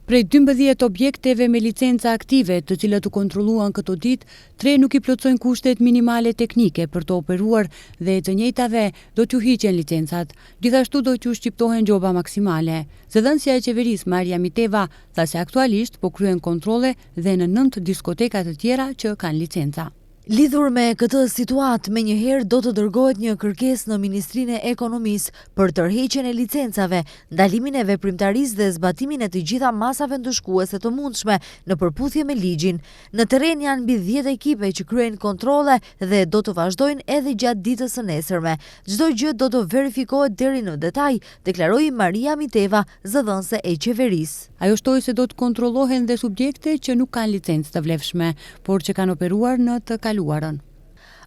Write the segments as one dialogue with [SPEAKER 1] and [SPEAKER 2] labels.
[SPEAKER 1] Prej 12 objekteve me licenca aktive, të cilat u kontrolluan këto ditë, 3 nuk i plotësojnë kushtet minimale teknike për të operuar dhe të njëjtave do t'u hiqen licencat. Gjithashtu do t'u shqiptohen gjoba maksimale. Zëdhënësja e qeverisë Maria Miteva tha se aktualisht po kryen kontrolle dhe në 9 diskoteka të tjera që kanë licenca.
[SPEAKER 2] Lidhur me këtë situatë, menjëherë do të dërgohet një kërkesë në Ministrinë e Ekonomisë për tërheqjen e licencave, ndalimin e veprimtarisë dhe zbatimin e të gjitha masave ndëshkuese të mundshme në përputhje me ligjin. Në terren janë mbi 10 ekipe që kryejnë kontrolle dhe do të vazhdojnë edhe gjatë ditës së nesërme. Çdo gjë do të verifikohet deri në detaj, deklaroi Maria Miteva, zëdhënëse e qeverisë.
[SPEAKER 1] Ajo shtoi se do të kontrollohen dhe subjekte që nuk kanë licencë të vlefshme, por që kanë operuar në të kaluarën.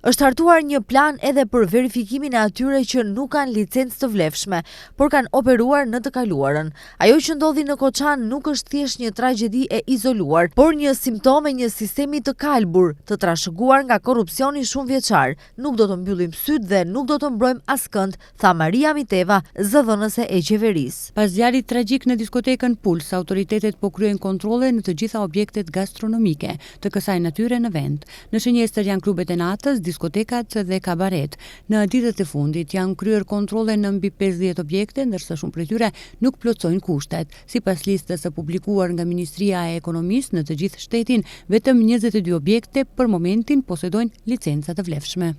[SPEAKER 2] Është hartuar një plan edhe për verifikimin e atyre që nuk kanë licencë të vlefshme, por kanë operuar në të kaluarën. Ajo që ndodhi në Koçan nuk është thjesht një tragjedi e izoluar, por një simptom e një sistemi të kalbur, të trashëguar nga korrupsioni shumë vjeçar. Nuk do të mbyllim syt dhe nuk do të mbrojmë askënd, tha Maria Miteva, zëdhënëse e qeverisë.
[SPEAKER 1] Pas zjarrit tragjik në diskotekën Puls, autoritetet po kryejnë kontrolle në të gjitha objektet gastronomike të kësaj natyre në vend. Në shënjestër janë klubet e natës, diskotekat dhe kabaret. Në ditët e fundit janë kryer kontrolle në mbi 50 objekte, ndërsa shumë prej tyre nuk plotësojnë kushtet. Sipas listës së publikuar nga Ministria e Ekonomisë, në të gjithë shtetin, vetëm 22 objekte për momentin posedojnë licenca të vlefshme.